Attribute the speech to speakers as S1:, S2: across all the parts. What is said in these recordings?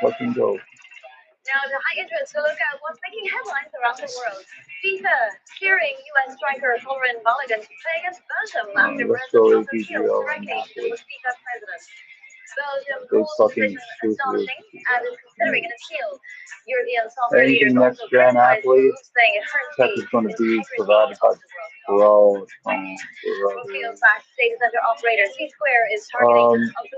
S1: Fucking go.
S2: Now, the high interest to look at what's making headlines around the world. FIFA clearing U.S. striker Lauren Mulligan to play against Belgium after
S1: Let's
S2: Belgium
S1: go
S2: lost appeals
S1: APGO and
S2: directly
S1: Napoli.
S2: with FIFA president. Belgium
S1: Big
S2: calls the
S1: fucking
S2: decision
S1: truthful.
S2: astonishing and is considering an appeal. European soccer leaders
S1: Anything next
S2: also
S1: gen
S2: criticized the
S1: athlete,
S2: move, saying it hurts
S1: tech
S2: the
S1: is going to be
S2: integrity
S1: provided by
S2: of the World Cup.
S1: Bro.
S2: Brookfield-backed data center operator C-Square is targeting up to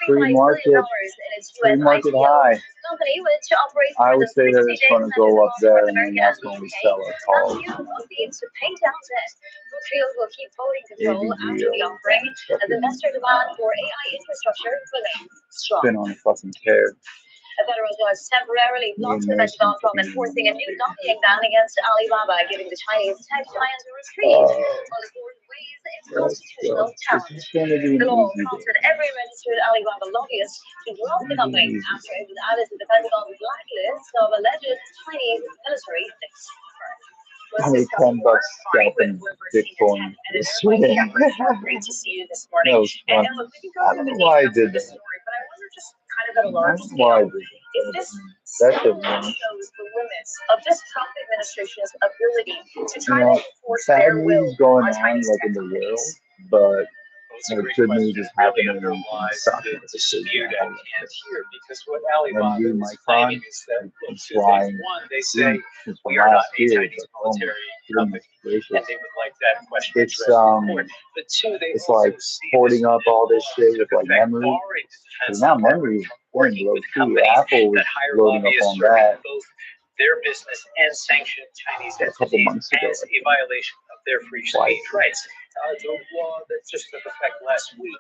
S1: Free
S2: $1.35
S1: market,
S2: billion in its
S1: free
S2: U.S.
S1: market
S2: IPO.
S1: high.
S2: The company, which operates
S1: I
S2: more
S1: would
S2: than
S1: say that
S2: 60
S1: it's
S2: data
S1: going to
S2: centers
S1: go up
S2: across
S1: there,
S2: North
S1: and then
S2: America and
S1: that's
S2: the
S1: when we
S2: UK,
S1: sell it.
S2: and use the proceeds to pay down debt. Brookfield will keep voting control after the offering, as investor demand for AI infrastructure remains strong.
S1: Been on a fucking tear.
S2: A federal judge temporarily blocked the Pentagon from enforcing a new lobbying ban against Alibaba, giving the Chinese tech giant a reprieve while the court weighs its constitutional challenge. The law prompted every registered Alibaba lobbyist to drop the company after it was added to the Pentagon's blacklist of alleged Chinese military links.
S1: I need $10 scalping Bitcoin this weekend.
S2: Great to see you this morning.
S1: That was fun.
S2: And look, we can go
S1: I don't know why I did that.
S2: story, but I wonder just kind of at a large
S1: I don't know why I
S2: scale.
S1: did
S2: If this
S1: that.
S2: still shows the limits of this Trump administration's ability to try to enforce
S1: bad
S2: their will
S1: news going
S2: on
S1: on
S2: Chinese
S1: like
S2: tech
S1: in the world,
S2: companies.
S1: but
S3: It's a
S1: the
S3: great
S1: good
S3: question.
S1: news is
S3: It really
S1: happening in
S3: underlies
S1: stock
S3: the
S1: market.
S3: dispute at hand here, because what
S1: When
S3: Alibaba
S1: you,
S3: is
S1: my
S3: claiming
S1: con,
S3: is that
S1: I'm
S3: two things.
S1: flying.
S3: One, they say
S1: Since
S3: we are not
S1: last
S3: a
S1: year,
S3: Chinese
S1: but oh my
S3: military
S1: goodness
S3: company, and
S1: gracious.
S3: they would like that question
S1: It's
S3: addressed in court. But two, they
S1: it's
S3: also
S1: like
S3: see
S1: hoarding
S3: this
S1: up all this
S3: law
S1: shit
S3: to
S1: with like
S3: affect
S1: memory.
S3: foreign defense
S1: Now
S3: department
S1: memory is
S3: from
S1: getting
S3: working
S1: low
S3: with
S1: too.
S3: companies
S1: Apple was
S3: that hire
S1: loading up
S3: lobbyists
S1: on
S3: serving
S1: that
S3: both their business and sanctioned Chinese
S1: a couple
S3: entities
S1: months ago.
S3: as a violation of their free
S1: Why?
S3: speech rights. The law that just took effect last week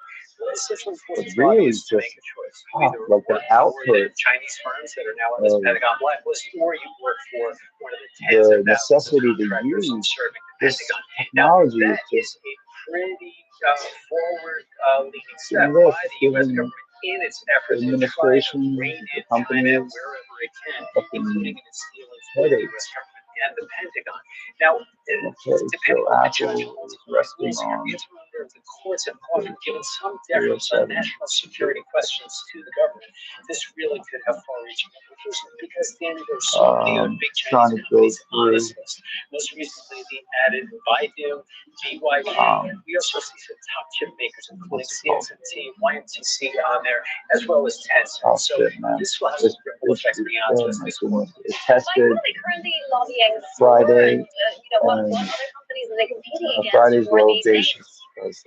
S3: essentially
S1: But
S3: forces
S1: really,
S3: lobbyists to
S1: just
S3: make a choice. You either
S1: like the
S3: work for
S1: output
S3: the Chinese firms that are now on this
S1: of
S3: Pentagon blacklist, or you work for one of the tens
S1: the
S3: of thousands of
S1: necessity to
S3: contractors
S1: use
S3: serving the
S1: this
S3: Pentagon. Now,
S1: technology is
S3: that is
S1: just
S3: a pretty forward-leaning step
S1: doing this,
S3: by the U.S.
S1: giving
S3: government in its effort to try to
S1: administration,
S3: rein
S1: the
S3: in China
S1: companies,
S3: wherever it can,
S1: fucking
S3: including in its dealings with the
S1: headaches.
S3: U.S. government and the Pentagon. Now,
S1: Okay,
S3: depending
S1: so
S3: on the
S1: Apple
S3: judge
S1: is
S3: ultimately
S1: resting
S3: rules here,
S1: on
S3: it's whether the courts have often given some
S1: zero
S3: deference on
S1: 07.
S3: national security questions to the government. This really could have far-reaching implications because then there's so many other big
S1: Trying
S3: Chinese
S1: to go
S3: companies on
S1: through
S3: this list. Most recently, the added Baidu, BYD. We also see some top chip makers, including CXMT, YMTC on there, as well as Tencent. So
S1: shit, man.
S3: this will have some ripple effects beyond
S1: Oh
S3: just
S1: my
S3: this
S1: goodness.
S3: court.
S1: It's
S2: Like,
S1: tested
S2: what are they currently lobbying for?
S1: Friday,
S2: And, what
S1: and
S2: other companies are they competing against
S1: Friday's
S2: for
S1: low
S2: these names?
S1: basis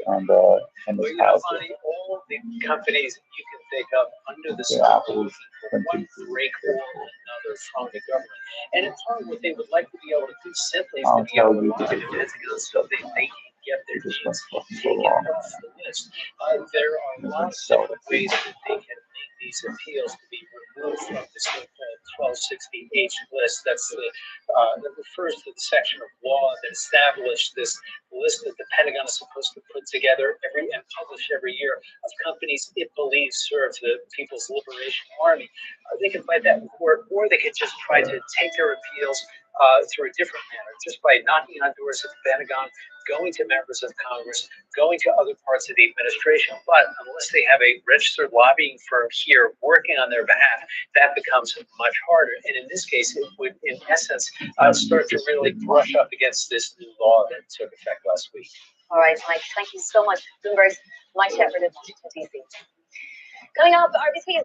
S1: and
S3: Well,
S1: it's
S3: you know,
S1: positive.
S3: Bonnie, all the companies that you can think of under the
S1: The
S3: sun are
S1: Apple's
S3: looking for one break or another from the government. And in part, what they would like to be able to do simply is to
S1: I'll
S3: be able
S1: tell
S3: to
S1: you,
S3: look at the Pentagon so that they can get their
S1: just
S3: needs
S1: went fucking so
S3: taken
S1: long.
S3: off the list. There are lots of different ways that they can make these appeals to be removed from this 1260H list. That's that refers to the section of law that established this list that the Pentagon is supposed to put together and publish every year of companies it believes serve the People's Liberation Army. They can fight that in court, or they could just try to take their appeals through a different manner, just by knocking on doors at the Pentagon, going to members of Congress, going to other parts of the administration. But unless they have a registered lobbying firm here working on their behalf, that becomes much harder. And in this case, it would, in essence, start to really brush up against this new law that took effect last week.
S2: All right, Mike, thank you so much. Bloomberg's Mike Shepard in Washington, D.C. Coming up, RBC is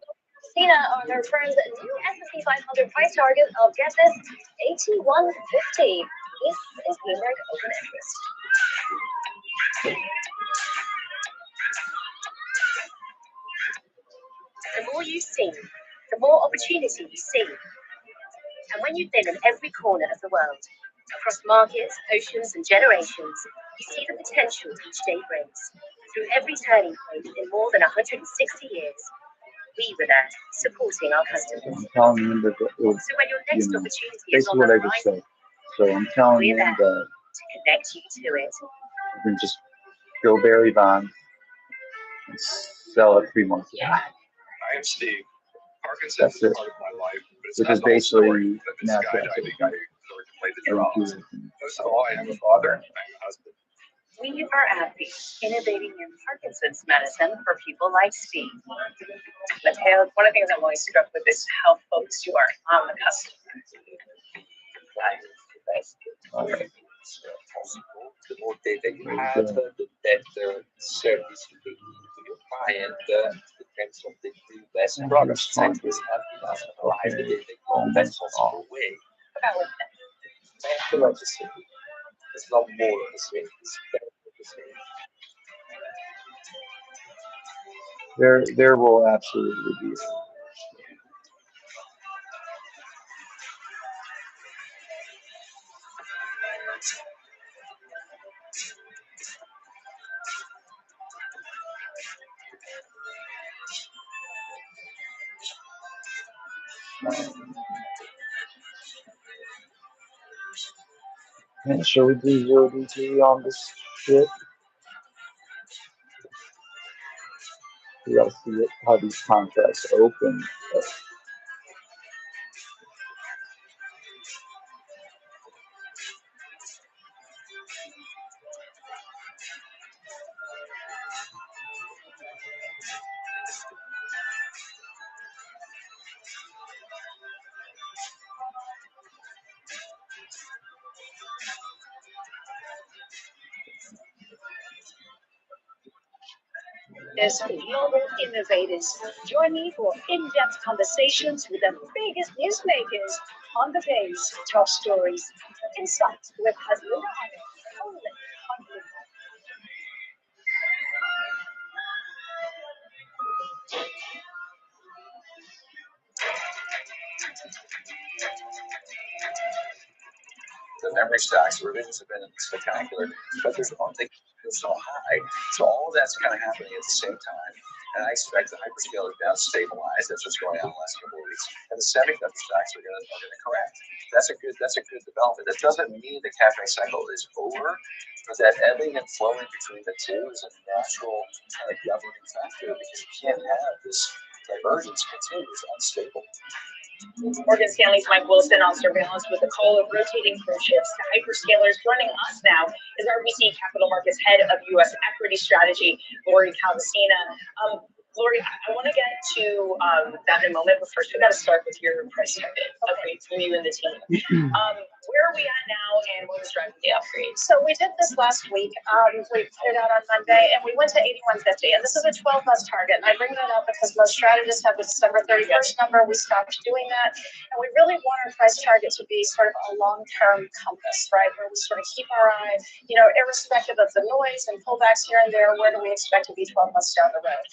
S2: Cena on their firm's new S&P 500 price target of, guess this, 8150. This is Bloomberg Open Interest. The more you see, the more opportunity you see. And when you've been in every corner of the world, across markets, oceans, and generations, you see the potential each day brings. Through every turning point in more than 160 years, we were there, supporting our customers.
S1: I'm telling him that
S2: So when your next opportunity is on
S1: basically what
S2: the
S1: I just
S2: horizon,
S1: said. So I'm telling
S2: we're
S1: him
S2: there
S1: that
S2: to connect you to it.
S1: you can just go Barry Bonds and sell at 3 months.
S4: I am Steve. Parkinson's
S1: That's it.
S4: is part of my life, but it's
S1: Which
S4: not
S1: is
S4: the whole story.
S1: basically
S4: I've been
S1: natural.
S4: skydiving. I learned to play the
S1: Thank
S4: drums.
S1: you.
S4: First of all, I am a father. I'm a husband.
S2: We are AbbVie, innovating in Parkinson's medicine for people like Steve. Mateo, one of the things I'm always struck with is how focused you are on the customer.
S1: All right.
S3: Possible. The more data you have, the better service you can give to your client. Depends on the less products. Scientists have to analyze the data in the best possible way. Better of the same. It's not more of the same. It's better of the same.
S1: There will absolutely be. And shall we do 0DT on this shit? We gotta see how these contracts open.
S2: As global innovators, join me for in-depth conversations with the biggest newsmakers on the day's top stories. Insights with husband and wife, only on Blue.
S3: The memory stocks, revisions have been spectacular, but there's one thing that's so high. So all of that's kind of happening at the same time. And I expect the hyperscalers now to stabilize. That's what's going on the last couple of weeks. And the semiconductor stocks are gonna correct. That's a good development. That doesn't mean the capex cycle is over, but that ebbing and flowing between the two is a natural kind of governing factor because you can't have this divergence continue. It's unstable.
S2: Morgan Stanley's Mike Wilson on surveillance with the call of rotating cruise ships to hyperscalers. Joining us now is RBC Capital Markets Head of U.S. Equity Strategy, Lori Calvasina. Lori, I want to get to that in a moment, but first we got to start with your price target upgrade from you and the team. Where are we at now, and what was driving the upgrade?
S5: So we did this last week. We put it out on Monday, and we went to 81.50. And this is a 12-month target. And I bring that up because most strategists have the December 31st number. We stopped doing that, and we really want our price target to be sort of a long-term compass, right? Where we sort of keep our eye, irrespective of the noise and pullbacks here and there. Where do we expect to be 12 months down the road?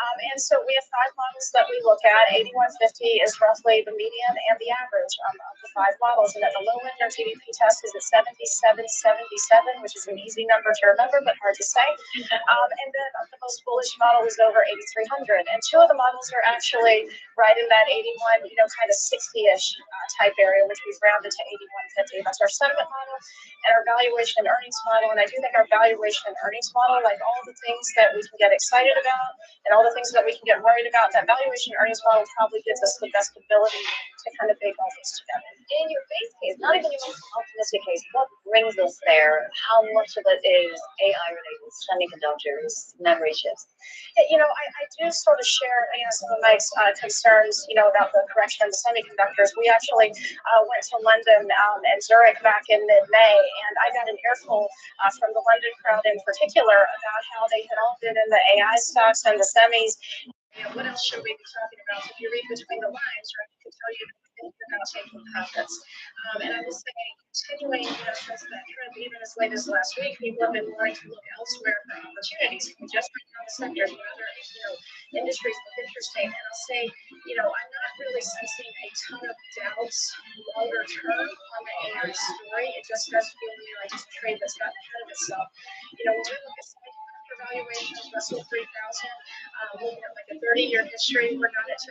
S5: And so we have 5 models that we look at. 81.50 is roughly the median and the average of the 5 models. And at the low end, our GDP test is at 77.77, which is an easy number to remember, but hard to say. And then the most bullish model is over 8,300. And 2 of the models are actually right in that 81, kind of 60-ish type area, which we've rounded to 81.50. That's our sentiment model and our valuation and earnings model. And I do think our valuation and earnings model, like all the things that we can get excited about and all the things that we can get worried about, that valuation and earnings model probably gives us the best ability to kind of bake all this together.
S2: In your base case, not even your most optimistic case, what brings us there? How much of it is AI related, semiconductors, memory chips?
S5: I do sort of share, some of Mike's concerns, about the correction of the semiconductors. We actually went to London and Zurich back in mid-May, and I got an earful from the London crowd in particular about how they had all been in the AI stocks and the semis. What else should we be talking about? If you read between the lines, right, you can tell you you're not taking profits. And I will say, continuing since that trend, even as late as last week, people have been wanting to look elsewhere for opportunities. We just went down the sectors, what other industries look interesting. And I'll say, I'm not really sensing a ton of doubts longer term on the AI story. It just does feel like just a trade that's gotten ahead of itself. When we look at semiconductor valuation of Russell 3000, looking at like a 30-year history, we're not at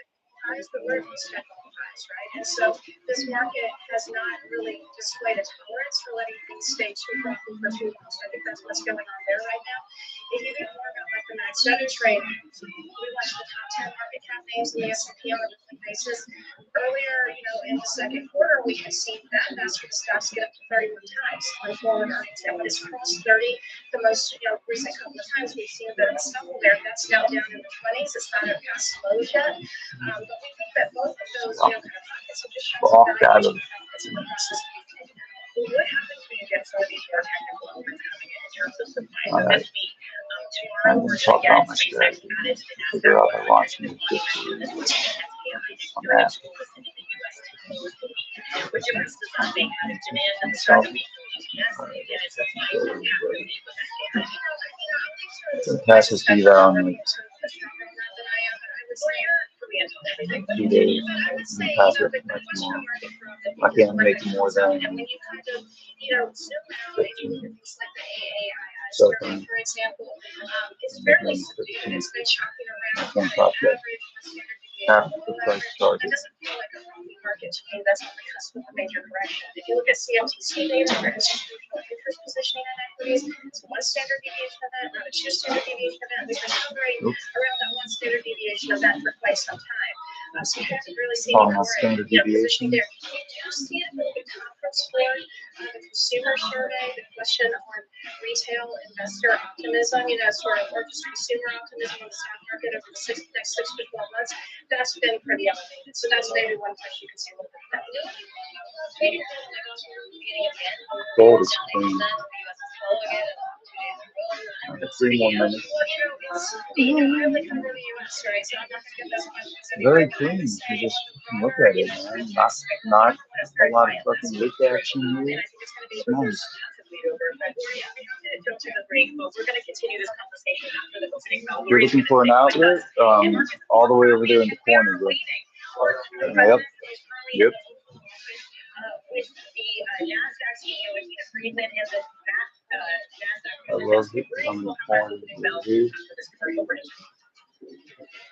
S5: highs, but we're at least at all highs, right? And so this market has not really displayed a tolerance for letting things stay too frothy for too long. So I think that's what's going on there right now. If you think more about like the Standard trade. We watch the top 10 market cap names in the S&P on a weekly basis. Earlier, in the second quarter, we had seen that basket of stocks get up to 31 times on forward earnings. And when it's crossed 30, the most recent couple of times we've seen the stumble there. That's now down in the 20s. It's not at past lows yet. But we think that both of those, kind of pockets of distress and valuation pockets in the process of being taken out. What happens when you get some of these more technical elements coming in terms of supply and demand? Tomorrow, we're going to get SpaceX added to the
S1: figure out by watching it.
S5: which addresses that being added demand and the start of being
S1: passes me down like 2 days and pass it much more. I can't make more than 15 seconds.
S5: For example, it's fairly subdued. It's been chopping
S1: I
S5: around
S1: can't top that. Half the price
S5: It
S1: target.
S5: doesn't feel like a healthy market to me. That's on the cusp of a major correction. If you look at CFTC data for institutional interest positioning on equities, it's one standard deviation event, not a two standard deviation event. We've been hovering around that one standard deviation event for quite some time. So you haven't really seen any
S1: Standard deviation.
S5: there. You do see it with the conference floor, the consumer survey, the question on retail investor optimism, sort of, or just consumer optimism on the stock market over the next 6 to 12 months. That's been pretty elevated. So that's maybe one place you can see a little bit of that.
S1: Gold is clean. 3 more minutes. Very clean. You just look at it, man. Not a lot of fucking lick action here. It's nice. You're looking for an outlet? All the way over there in the corner, bro. Yep. Yep.
S5: With the NASDAQ CEO with Friedman and the
S1: I love it. I'm in the corner over here.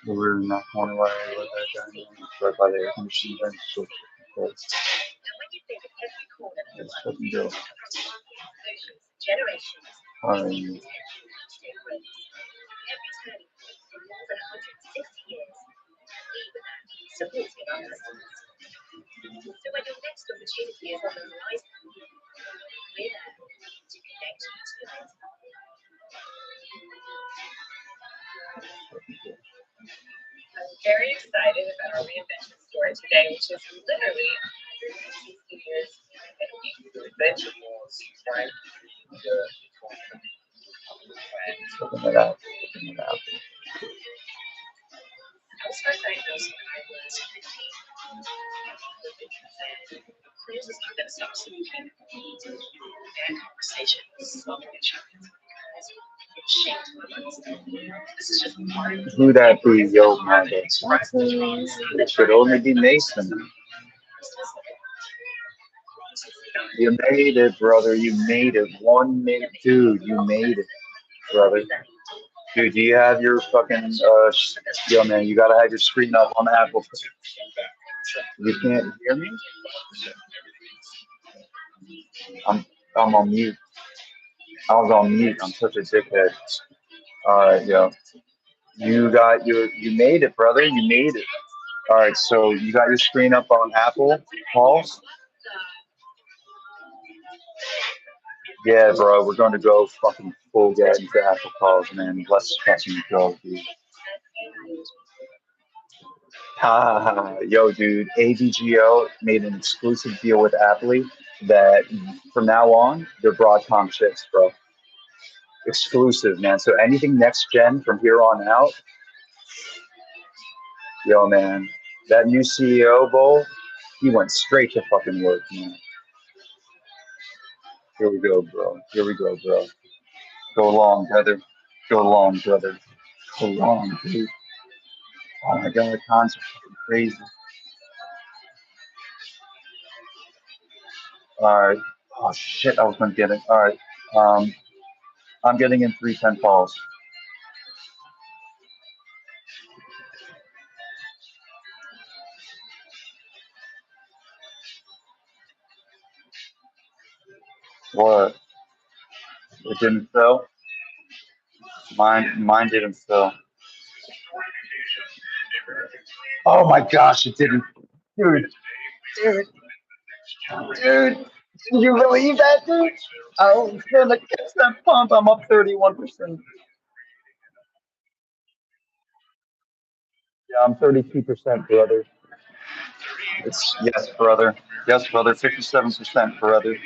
S1: We're in that corner where I live at right by the air conditioning vent. So let's fucking go.
S5: So when your next opportunity is on the horizon, we're there to connect you to it. I'm very excited about our reinvention store today, which is literally 160 years in a week. The reinvention was right here.
S1: Open it out. Open it out.
S5: I was first diagnosed when I was 15. There's this thing that stops smoking. Bad conversations, smoking insurance. This is just part of
S1: Who that be, yo, man? It should only be Mason. You made it, brother. You made it. 1 minute, dude. You made it, brother. Dude, do you have your fucking yo, man? You gotta have your screen up on Apple. You can't hear me? I'm on mute. I was on mute. I'm such a dickhead. All right, yo. You made it, brother. You made it. All right, so you got your screen up on Apple, Paul? Yeah, bro. We're going to go fucking full get into Apple calls, man. Let's fucking go, dude. Yo, dude. AVGO made an exclusive deal with Apple that from now on, they're Broadcom chips, bro. Exclusive, man. So anything next gen from here on out, yo, man, that new CEO, Bull, he went straight to fucking work, man. Here we go, bro. Here we go, bro. Go along, brother. Go along, brother. Go along, dude. Oh my god, cons are fucking crazy. Alright. Oh shit, I was gonna get it. Alright. I'm getting in 310 calls. What? It didn't sell? Mine didn't fill. Oh my gosh, it didn't. Dude, dude, dude. Can you believe that, dude? I was gonna catch that pump. I'm up 31%. Yeah, I'm 32%, brother. It's yes, brother. Yes, brother. 57%, brother.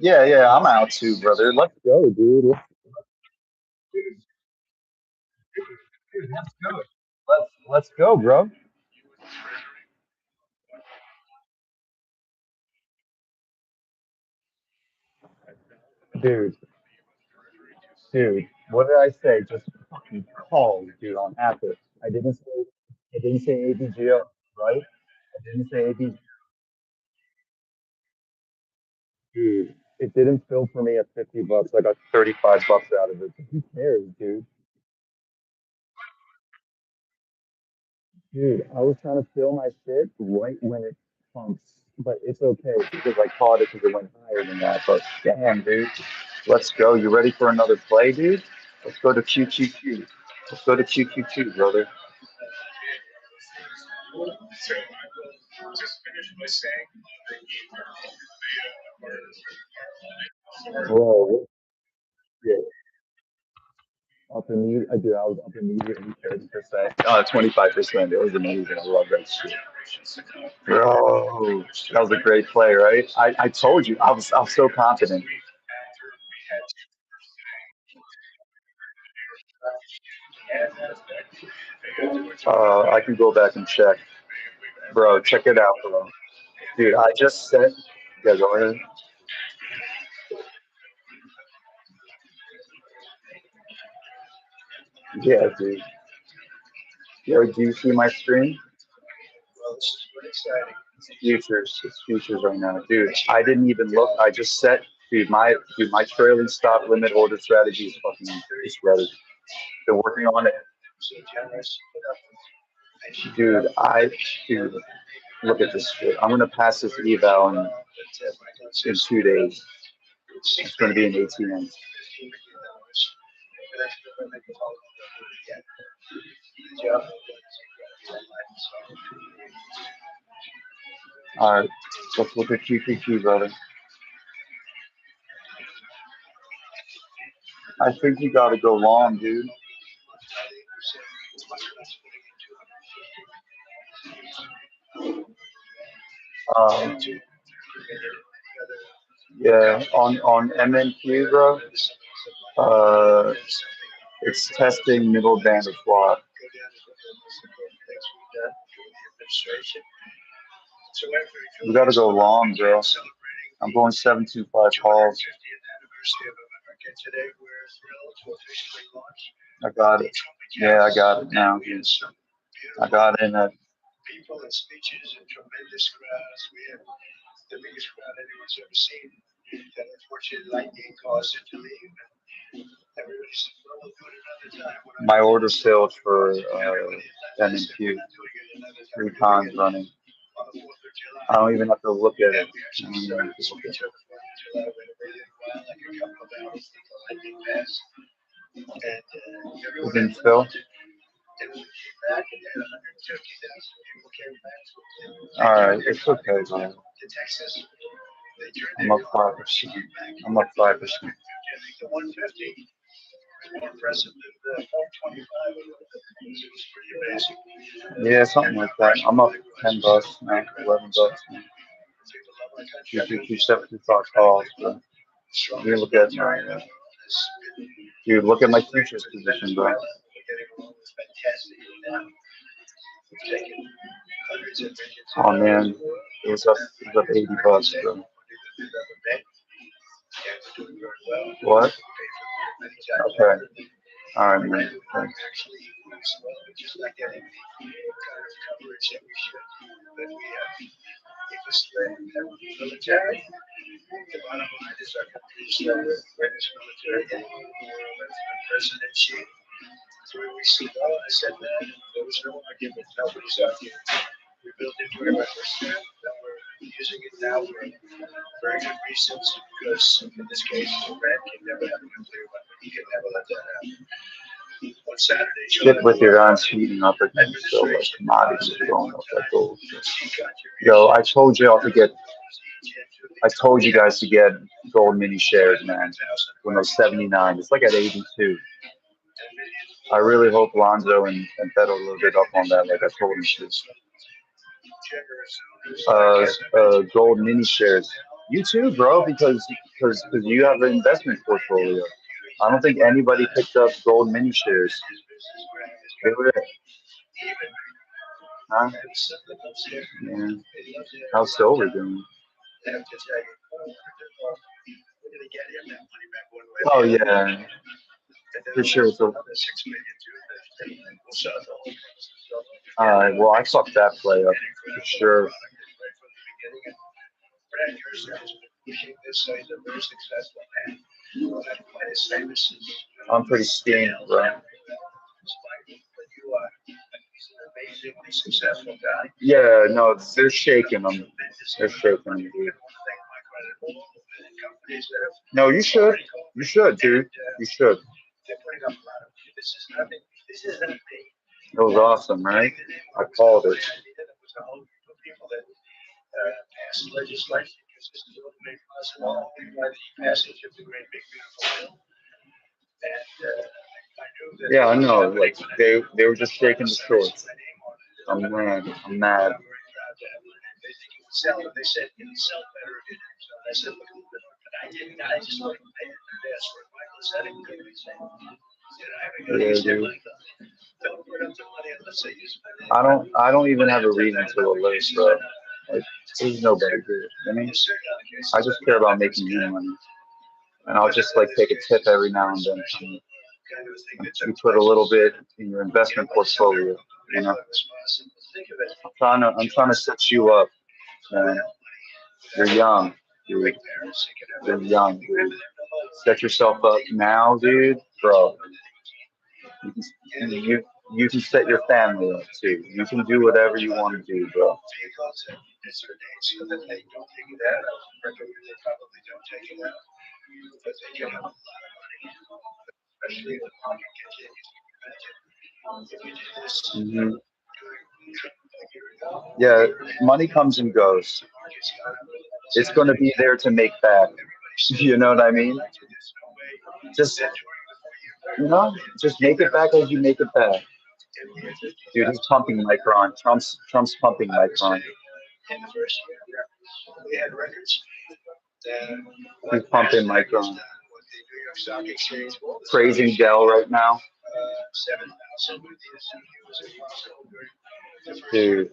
S1: Yeah, yeah, I'm out too, brother. Let's go, dude. Let's go. Let's go, bro. Dude, dude. What did I say? Just fucking call, dude, on Apple. I didn't say ABGO, right? I didn't say ABGO. Dude, it didn't fill for me at $50. I got $35 out of it. Who cares, dude? Dude, I was trying to fill my shit right when it pumps, but it's okay because I caught it because it went higher than that. But damn, dude, let's go. You ready for another play, dude? Let's go to QQQ. Let's go to QQQ, brother. Bro, yeah, up immediately. Dude, I was up immediately 30%. 25%. It was amazing. I love that shit. Bro, that was a great play, right? I told you, I was so confident. I can go back and check. Bro, check it out, bro. Dude, I just said, yeah, go ahead. Yeah, dude. Yo, do you see my screen? It's futures. It's futures right now, dude. I didn't even look. I just set, dude, my trailing stop limit order strategy is fucking is ready. Been working on it, dude. Dude, look at this shit. I'm gonna pass this eval in 2 days. It's gonna be an ATM. All right, let's look at QQQ, brother. I think you gotta go long, dude. Um, yeah, on MNQ, bro. Uh, it's testing middle band of flop. We gotta go long, bro. I'm going 725 calls. I got it. Yeah, I got it now. I got it in at my order failed for MNQ 3 times running. I don't even have to look at it. I don't even have to look at it. It didn't fill. All right, it's okay, man. I'm up 5%. I'm up 5%. Yeah, something like that. I'm up $10 now, $11 now. Two 75 calls, bro. You look at my, dude, look at my futures position, bro. Oh man, it was up $80, bro. What? Okay. All right, man. Thanks.
S3: using it now for very good reasons, because in this case, Brad can never have a nuclear weapon. He can never let that happen. On Saturday,
S1: Shit with Iran's heating up again, so like commodities are going up like gold. Yo, I told you guys to get gold mini shares, man. When those 79, it's like at 82. I really hope Lonzo and Fed a little bit up on that, like I told him to. Gold mini shares. You too, bro, because you have an investment portfolio. I don't think anybody picked up gold mini shares. They were, huh? Yeah. How's silver doing? Oh yeah, for sure. So, well, I fucked that play up for sure. I'm pretty steamed, bro. Yeah, no, they're shaking them. They're shaking them, dude. No, you should. You should, dude. You should. It was awesome, right? I called it. Yeah, I know. Like they were just shaking the shorts. I'm mad. I'm mad. Yeah, dude. I don't even have a reason to alert, bro. Like there's nobody here. I mean, I just care about making you money. And I'll just like take a tip every now and then. You put a little bit in your investment portfolio, you know. I'm trying to set you up, man. You're young, dude. You're young, dude. Set yourself up now, dude, bro. You can set your family up too. You can do whatever you want to do, bro. Hmm. Yeah, money comes and goes. It's going to be there to make back. You know what I mean? Just just make it back as you make it back. Dude, he's pumping Micron. Trump's pumping Micron. He's pumping Micron. Praising Dell right now. Dude,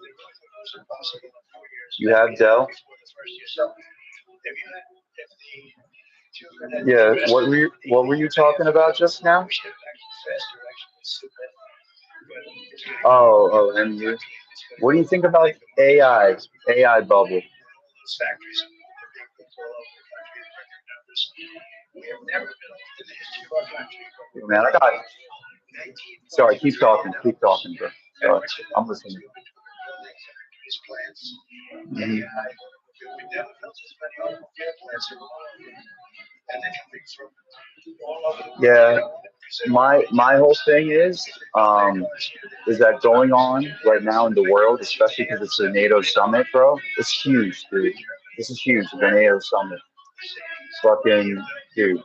S1: you have Dell? Yeah, what were you talking about just now? And you. What do you think about AI bubble? Man, I got. Sorry, keep talking, bro. Sorry, I'm listening. Mhm. Yeah, my whole thing is that going on right now in the world, especially because it's a NATO summit, bro. It's huge, dude. This is huge. The NATO summit, fucking dude.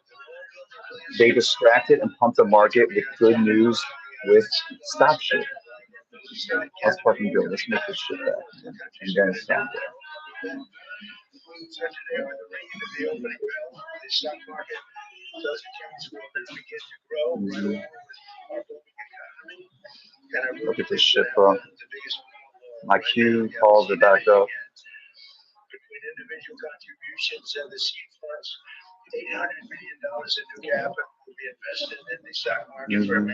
S1: They distracted and pumped the market with good news. With stop shit. Let's fucking go. Let's make this shit back, and then stop it. Look at this shit, bro. My Q calls it back up. Mhm.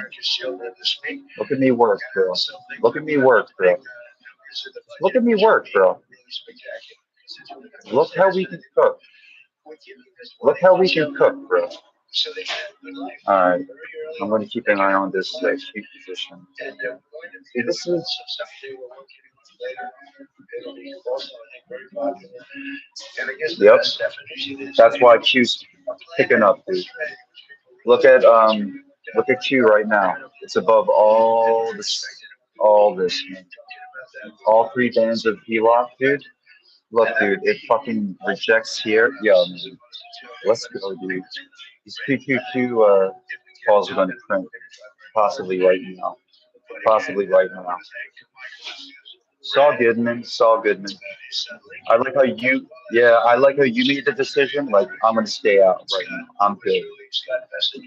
S1: Look at me work, bro. Look at me work, bro. Look at me work, bro. Look how we can cook. Look how we can cook, bro. All right. I'm going to keep an eye on this key position. See, this is Yep. That's why Q's picking up, dude. Look at Q right now. It's above all this, man. All three bands of HELOC, dude. Look, dude, it fucking rejects here. Yo, man, let's go, dude. These PQQ calls are going to print possibly right now. Possibly right now. Saul Goodman, Saul Goodman. I like how you made the decision. Like, I'm gonna stay out right now. I'm good.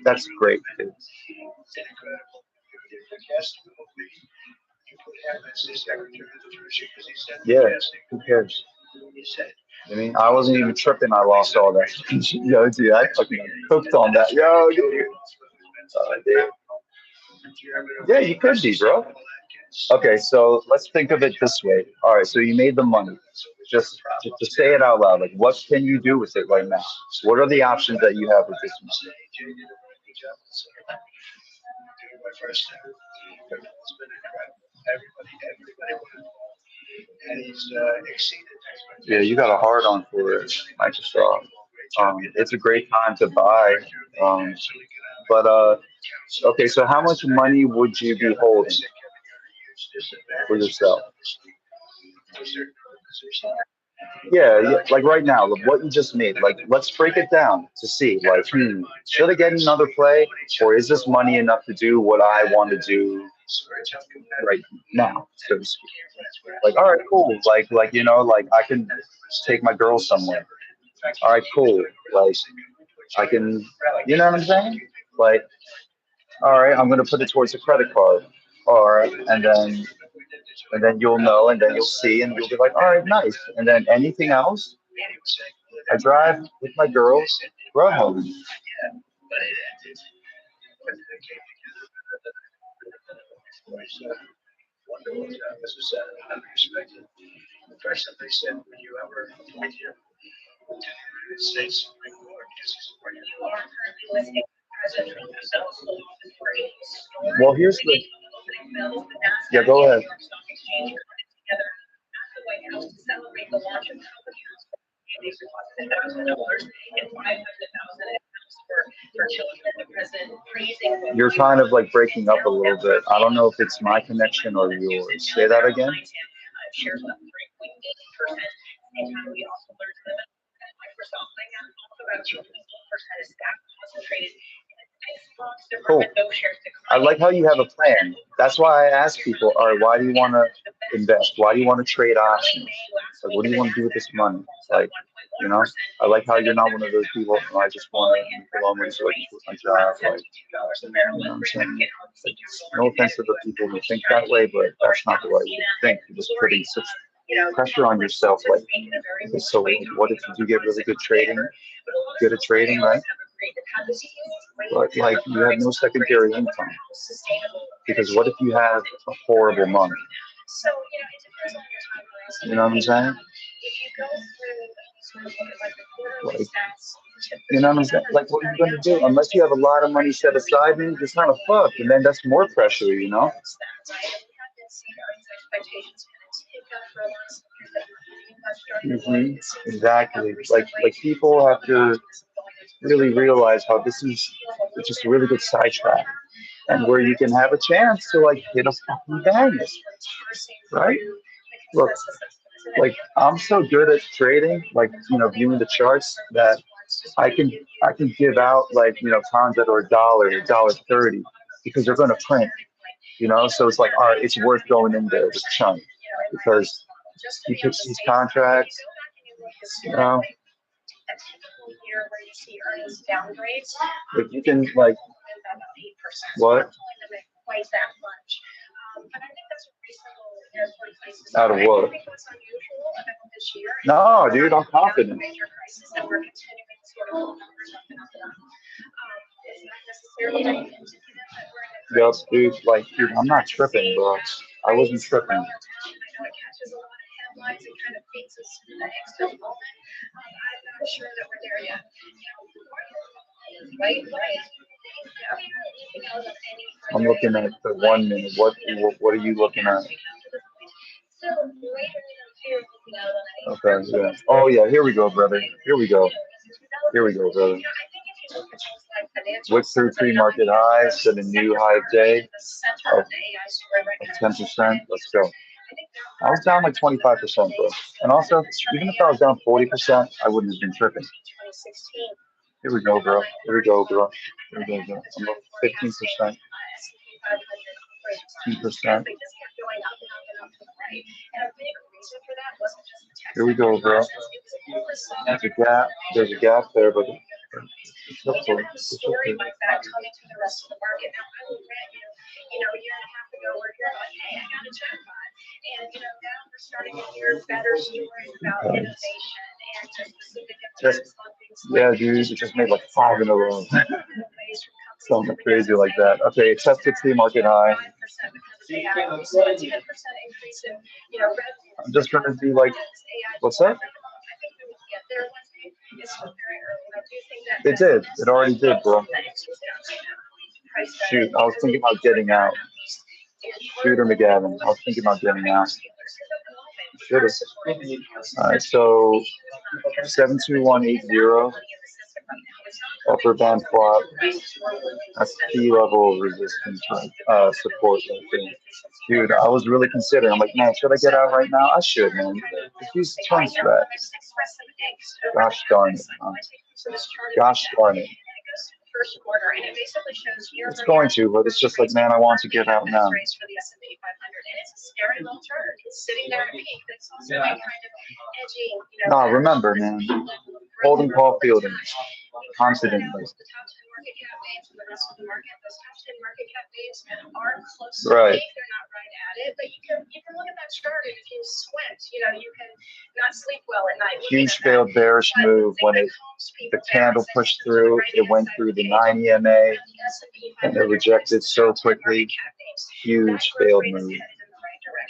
S1: That's great, dude. Yeah, who cares? I mean, I wasn't even tripping. I lost all that. Yo, dude, I fucking cooked on that. Yo, dude. Dude. Yeah, you could be, bro. Okay, so let's think of it this way. All right, so you made the money. Just to say it out loud. Like, what can you do with it right now? What are the options that you have with this money? Yeah, you got a hard on for it, Microsoft. It's a great time to buy. Um, but okay, so how much money would you be holding for yourself? Yeah, yeah, like right now, like what you just made. Like, let's break it down to see, like, should I get another play, or is this money enough to do what I want to do right now, so to speak? Like, all right, cool. Like like I can take my girl somewhere. All right, cool. Like, I can, you know what I'm saying? Like, all right, I'm gonna put it towards a credit card. All right, and then you'll know, and then you'll see, and you'll be like, all right, nice. And then anything else, I drive with my girls, run home. Well, here's the yeah. Go ahead. You're kind of like breaking up a little bit. I don't know if it's my connection or yours. Say that again. Cool. I like how you have a plan. That's why I ask people, all right, why do you want to invest? Why do you want to trade options? Like, what do you want to do with this money? Like, you know, I like how you're not one of those people. "Oh, I just want to make a lot of money so I can quit my job." Like, you know what I'm saying? Like, no offense to the people who think that way, but that's not the right way to think. You're just putting such pressure on yourself. Like, okay, so what if you do get really good at trading, right? But like you have no secondary income because what if you have a horrible month? You know what I'm saying? Like, you know what I'm saying? Like, what are you gonna do unless you have a lot of money set aside? Man, it's not a fuck, and then that's more pressure, you know? hmm Exactly. Like people have to really realize how this is just a really good sidetrack and where you can have a chance to like hit a fucking banger, right? Look, like I'm so good at trading, like viewing the charts that I can I can give out like times that are a dollar 30 because they're gonna print, so it's like all right, it's worth going in there with Chun because he picks these contracts, you know, like you can like what out of what? No, dude, I'm confident. Yup, dude, like, dude, I'm not tripping, bro. I wasn't tripping. I'm looking at the 1 minute. What are you looking at? Okay, yeah. Oh yeah, here we go, brother. Here we go. Here we go, brother. Wick through pre-market highs, set a new high day of 10%. Let's go. I was down like 25%, bro. And also, even if I was down 40%, I wouldn't have been tripping. Here we go, bro. Here we go, bro. Here we go, bro. I'm up 15%. 15%. Here we go, bro. There's a gap. There's a gap there, but it's okay. It's okay. Just, yeah, dude, it just made like 5 in a row. Something crazy like that. Okay, it tested pre-market high. I'm just gonna do like, what's that? It did. It already did, bro. Shoot, I was thinking about getting out. Shooter McGavin. I was thinking about getting out. Should have. All right, so 72180 upper band flop. That's key level of resistance, right? Support right there. Dude, I was really considering. I'm like, man, should I get out right now? I should, man. Use the Chun strat. Gosh darn it. Gosh darn it. It's going to, but it's just like, man, I want to get out now. No, remember, man, holding Paul Fielding confidently. Right. Huge failed bearish move when the candle pushed through. It went through the 9 EMA and it rejected so quickly. Huge failed move.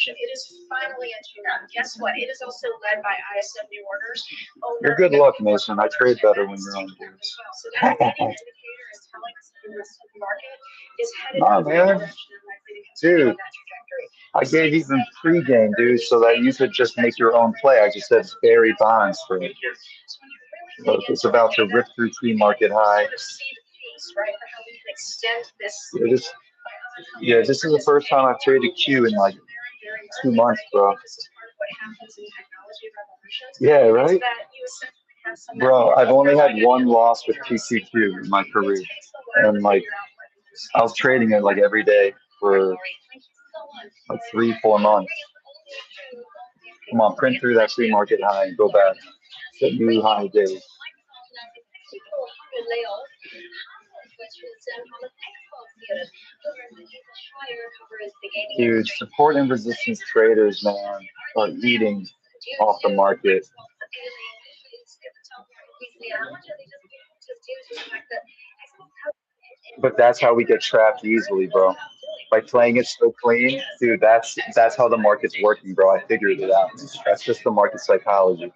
S1: It is finally entering up. Guess what? It is also led by ISM new orders. You're good luck, Mason. I trade better when you're on boards. Nah, man. Dude, I gave even pregame, dude, so that you could just make your own play. I just said Barry Bonds for it. But it's about to rip through pre-market high. This is the first time I've traded Q in like 2 months, bro. Yeah, right? Bro, I've only had one loss with QQQ in my career. And like, I was trading it like every day for like 3-4 months. Come on, print through that pre-market high and go back. Set new high days. Dude, support and resistance traders, man, are eating off the market. But that's how we get trapped easily, bro. By playing it so clean, dude, that's how the market's working, bro. I figured it out. That's just the market psychology.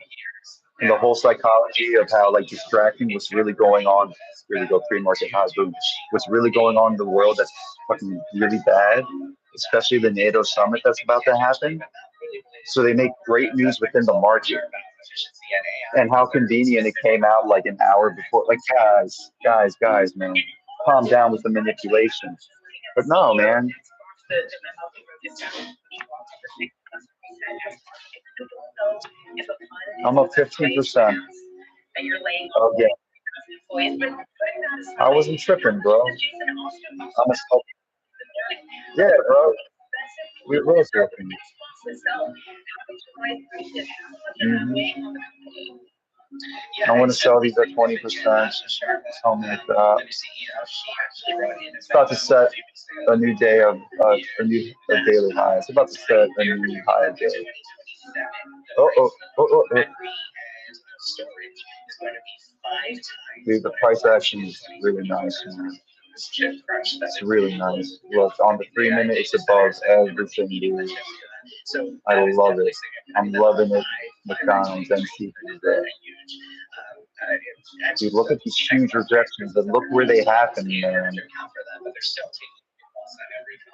S1: And the whole psychology of how like distracting what's really going on. Here we go, pre-market high, boom. What's really going on in the world that's fucking really bad, especially the NATO summit that's about to happen. So they make great news within the market. And how convenient it came out like an hour before. Like, guys, man, calm down with the manipulation. But no, man. I'm up 15%. Oh, yeah. I wasn't tripping, bro. I'm a self. Yeah, bro. We were tripping. I want to sell these at 20%. Something like that. It's about to set a new day of a daily high. It's about to set a new high day. Oh. Dude, the price action is really nice, man. It's really nice. Look, on the 3-minute, it's above everything, dude. I love it. I'm loving it. McDonald's, MC. Dude, look at these huge rejections and look where they happen, man.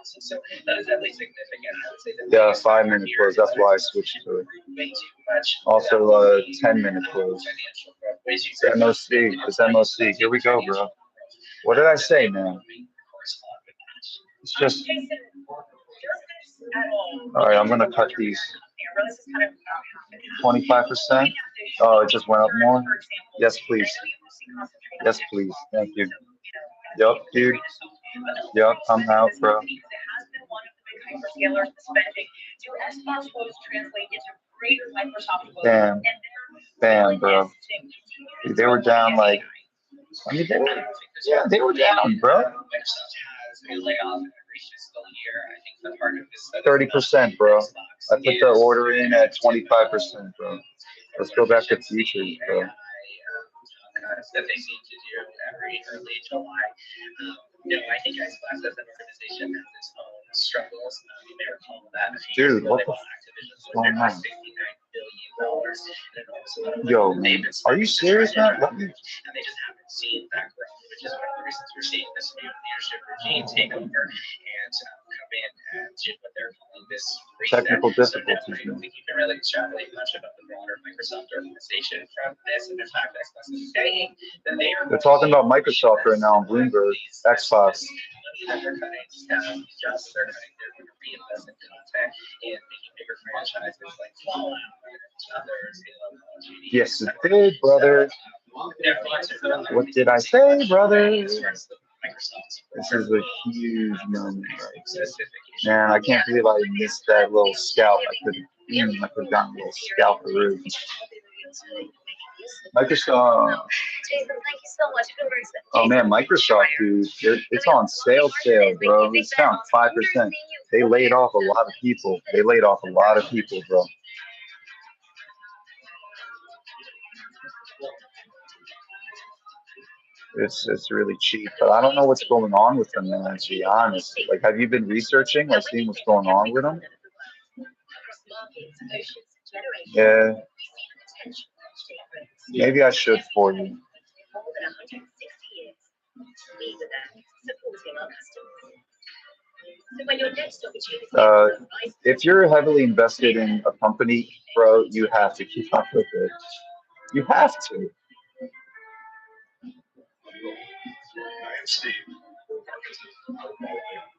S3: So that is definitely significant. I would say that
S1: Yeah, 5 minute close. That's why I switched to it.
S3: way too much.
S1: Also, 10 minute close. It's MOC. It's MOC. Here we go, bro. What did I say, man? It's just. All right, I'm gonna cut these. 25%. Oh, it just went up more. Yes, please. Yes, please. Thank you. Yup, dude. Yup, I'm out, bro. Damn. Bam, bro. Dude, they were down like, I mean, yeah, they were down, bro. 30%, bro. I put the order in at 25%, bro. Let's go back to futures, bro.
S3: That they seem to do every early July. I think Ice Glass as an organization has its own struggles. You may recall that a few years
S1: Dude,
S3: ago
S1: what
S3: they
S1: the
S3: bought Activision
S1: f-
S3: for
S1: going on?
S3: $69 billion. And enormous amount of
S1: Yo,
S3: money. They've
S1: man,
S3: been
S1: are you
S3: spending
S1: serious, man? Let me.
S3: and they just haven't seen that growth, which is one of the reasons we're seeing this new leadership regime take over and come in and do what they're calling this reset.
S1: Technical
S3: So now I
S1: difficulties,
S3: don't
S1: man.
S3: think you can really extrapolate much about the broader Microsoft organization from this. And in fact, Xbox is saying that they are
S1: They're talking about Microsoft right now on Bloomberg, Xbox.
S3: money that they're cutting just they're cutting, they're going to reinvest in content and making bigger franchises like Fallout and others.
S1: Yes, it did, brother. What did I say, brother? This is a huge moment, right? Man, I can't believe I missed that little scalp. I could have gotten a little scalp through. Microsoft.
S2: Jason, thank you so much.
S1: Oh man, Microsoft, dude, it's on sale, bro. It's down 5%. They laid off a lot of people. They laid off a lot of people, bro. It's really cheap, but I don't know what's going on with them, man. To be honest, like, have you been researching, like, seeing what's going on with them? Yeah, maybe I should for you. If you're heavily invested in a company, bro, you have to keep up with it. You have to.
S4: I am Steve.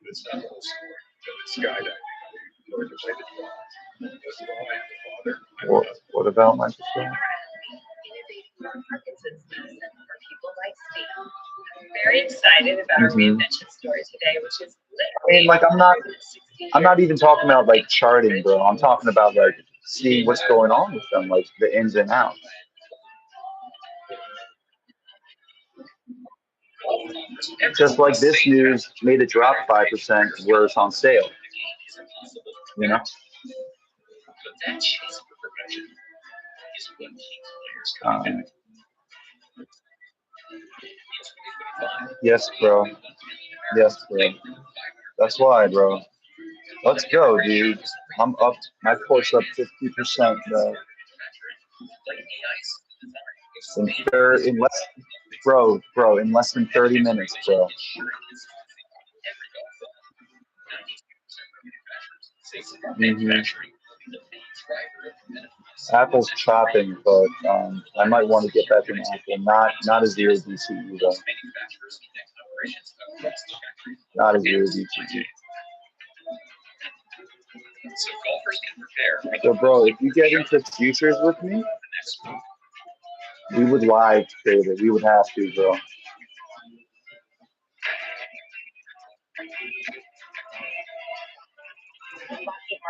S4: It's not the whole story. It's skydiving. Or to play the drums. First of all, I am the father.
S1: What about Microsoft?
S2: Very excited about our reinvention story today, which is
S1: I mean, like, I'm not even talking about like charting, bro. I'm talking about like seeing what's going on with them, like the ins and outs. Just like this news made it drop 5% where it's on sale. You know?
S3: But that chase for perfection is what keeps players
S1: Um,
S3: coming back.
S1: yes, bro. Yes, bro. That's why, bro. Let's go, dude. I'm up. My port's up 50%, bro. In less, in less than 30 minutes, bro. Apple's chopping, but I might want to get back in Apple. Not a zero DTE though. Not a zero DTE.
S3: So golfers can prepare.
S1: So, bro, if you get into futures with me, we would live trade it. We would have to, bro.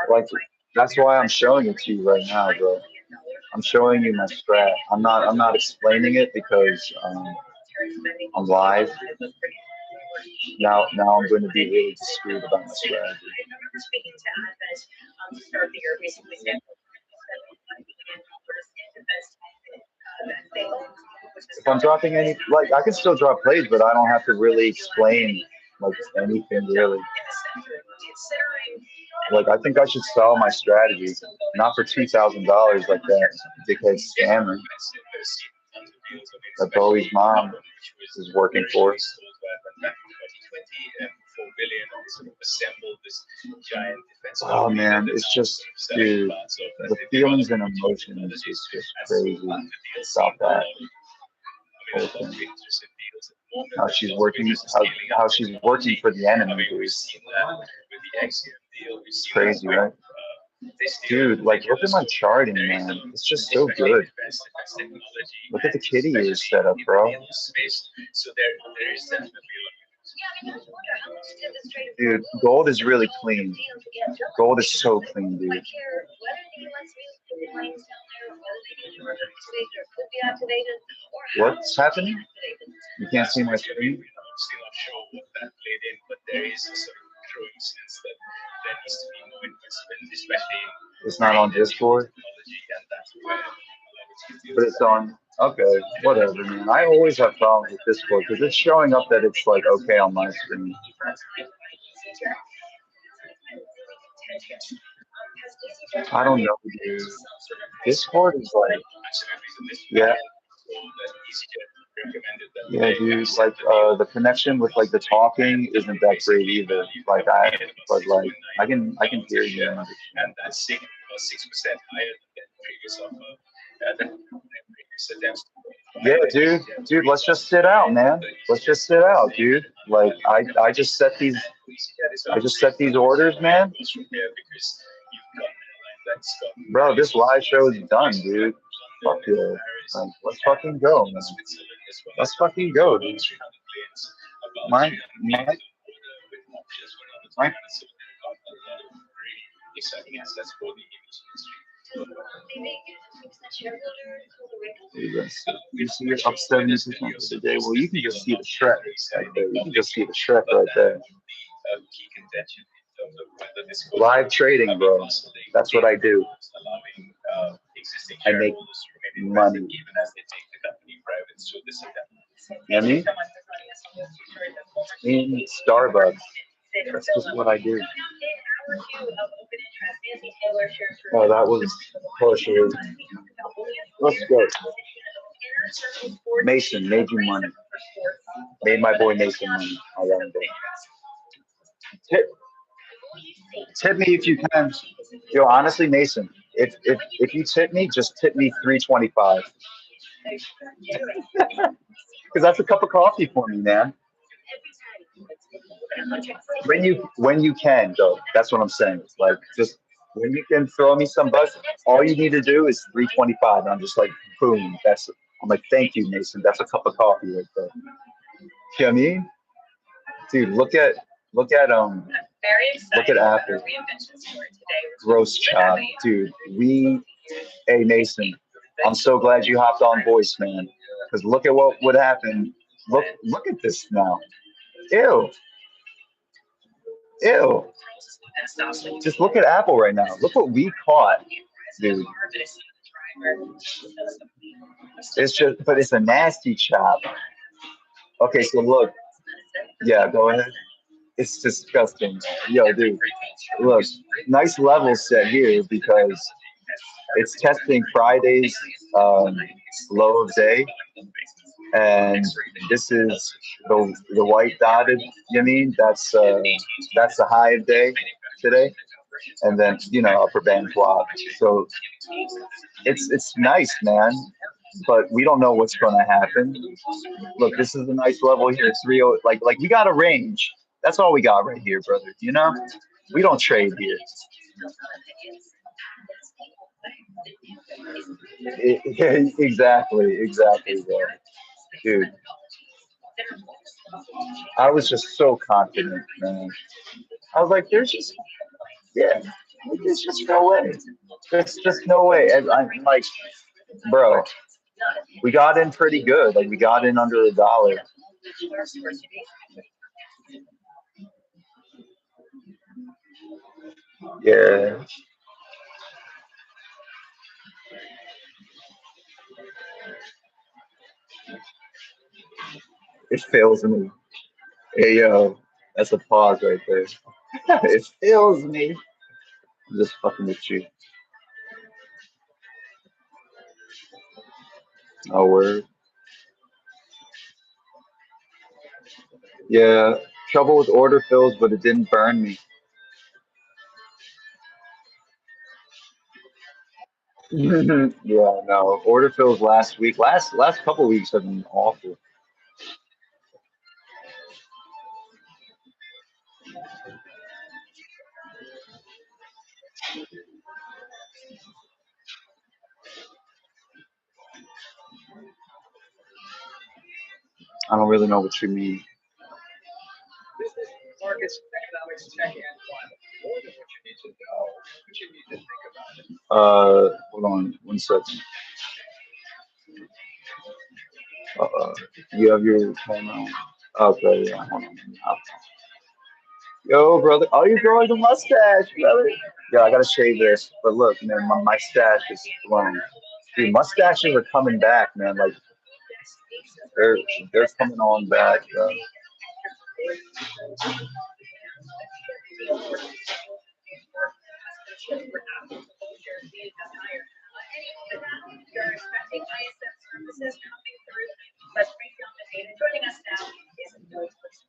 S1: Like, that's why I'm showing it to you right now, bro. I'm showing you my strat. I'm not explaining it because I'm live. Now I'm going to be really discreet about my strategy. If I'm dropping any, like, I can still drop plays, but I don't have to really explain like anything really. Like, I think I should sell my strategy, not for $2,000 like that dickhead scammer that Bowie's mom is working for.
S4: sort of assembled this giant defense.
S1: Oh man, it's just, dude, the feelings and emotions is just crazy about that whole thing. How she's working, how she's working for the enemy, dude. It's crazy, right? Dude, like look at my charting, man. It's just so good. Look at the kitty ears set up, bro. Dude, gold is really clean. Gold is so clean, dude. What's happening? You can't see my screen?
S4: Still not sure what that played in, but there is a sort of growing sense that there needs to be more investment, especially in
S1: It's not on Discord,
S4: technology, and that's where
S1: but it's on. Okay, whatever, man. I always have problems with Discord because it's showing up that it's like okay on my screen. I don't know, dude. Discord is like, yeah, yeah, dude. Like, the connection with like the talking isn't that great either. Like but like I can hear you and understand.
S4: and that's 6% higher than previous offer, than previous attempts.
S1: Yeah, dude, let's just sit out, man. Let's just sit out, dude. Like I just set these orders, man.
S4: Because you've got that's
S1: Bro, this live show is done, dude. Fuck yeah. Like, let's fucking go, man. Let's fucking go, dude. My my
S4: exciting assets for the
S1: you see it up 70% for the day. Well, you can just see the Shrek right there. You can just see the Shrek right there.
S4: key contention in terms of whether this
S1: Live trading, bro. That's what I do.
S4: allowing existing
S1: I make
S4: shareholders to remain
S1: money.
S4: invested even as they take the company private. So this is
S1: You know what I mean? In Starbucks. That's just what I do. Oh, that was partially. Let's go. Mason made you money. Made my boy Mason money. I love him. Tip, tip me if you can. Yo, honestly, Mason, if you tip me, just tip me 325. Because that's a cup of coffee for me, man. When you can though, that's what I'm saying. Like just when you can throw me some bucks, all you need to do is 325. And I'm just like, boom. I'm like, thank you, Mason. That's a cup of coffee right there. You know what I mean? Dude, look at Apple. Roast chop. Dude, hey Mason, I'm so glad you hopped on voice, man. Because look at what would happen. Look at this now. Ew. Ew. Just look at Apple right now. Look what we caught, dude. But it's a nasty chop. Okay, so look. Yeah, go ahead. It's disgusting. Yo, dude. Look, nice level set here because it's testing Friday's low of day, and this is the white dotted. You mean that's the high of day today, and then upper band flop. So it's nice, man, but we don't know what's going to happen. Look, this is a nice level here. 3-0, like we got a range. That's all we got right here, brother. We don't trade here. Yeah, exactly, bro. Dude, I was just so confident, man. I was like, yeah, there's just no way. There's just no way. And I'm like, bro, we got in pretty good. Like, we got in under $1. Yeah, it fails me. Hey, yo, that's a pause right there. It fails me. I'm just fucking with you. Oh, word. Yeah, trouble with order fills, but it didn't burn me. Yeah, no. Order fills last week. Last couple weeks have been awful. I don't really know what you mean.
S3: Business, markets, economics, tech, and climate. More than what you need to know, but you need to think about it.
S1: Hold on one second. You have your phone on. Okay, yeah, hold on. Yo, brother. Oh, you're growing a mustache, brother. Yeah, I gotta shave this. But look, man, my stash is blown. Dude, mustaches are coming back, man. Like they're they're coming on back, bro.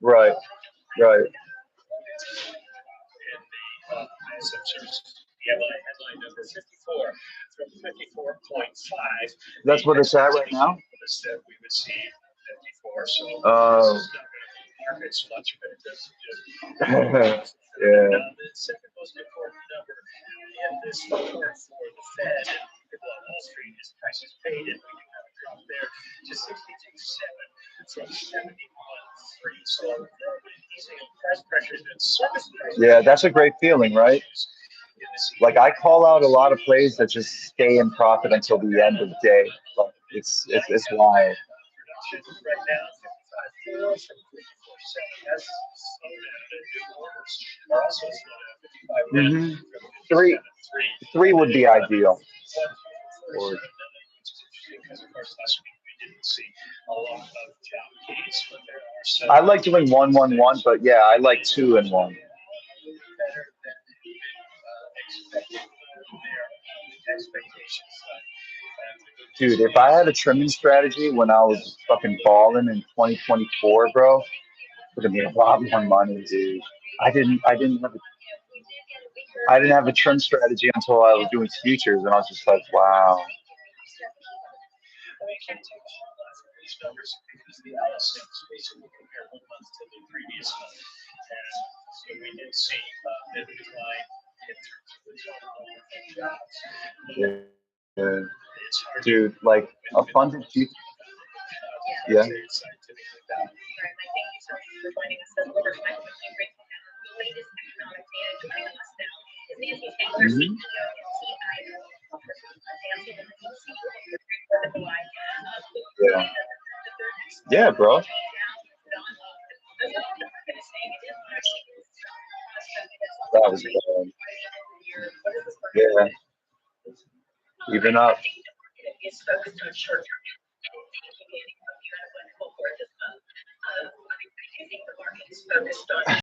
S1: Right, right.
S3: In the ISM services, headline number 54 from 54.5.
S1: That's what it's at right now.
S3: Was that we would see 54. So
S1: Oh,
S3: this is not going to be markets much, but it does just.
S1: yeah.
S3: The second most important number in this report for the Fed and people on Wall Street is prices paid, and we do have a drop there to 62.7 from 71.3. So easing of price pressures and service prices.
S1: Yeah, that's a great feeling, right? Like I call out a lot of plays that just stay in profit until the end of the day. Like it's wild.
S3: Production right now, 55.4 from 54.7. That's slowed down, and new orders are also slowed down, 55.1
S1: Hmm.
S3: from
S1: Three
S3: 57.3.
S1: three would be ideal. Or
S3: Which is interesting because, of course, last week we didn't see a lot of job gains, but there are some
S1: I like doing 1-1-1, but yeah, I like 2-1.
S3: better than expected their expectations.
S1: Dude, if I had a trimming strategy when I was fucking balling in 2024, bro, would have made a lot more money, dude. I didn't have a trim strategy until I was doing futures, and I was just like, wow.
S3: We can't take a whole lot from these numbers because the LSM is basically compare 1 month to the previous month. And so we did see a decline in terms of the total jobs.
S1: Yeah,
S3: It's hard to
S1: dude, like a funded future. Yeah.
S3: say it's scientifically valid.
S1: Hmm. Yeah. Yeah, bro. That was bad. Yeah. Even up.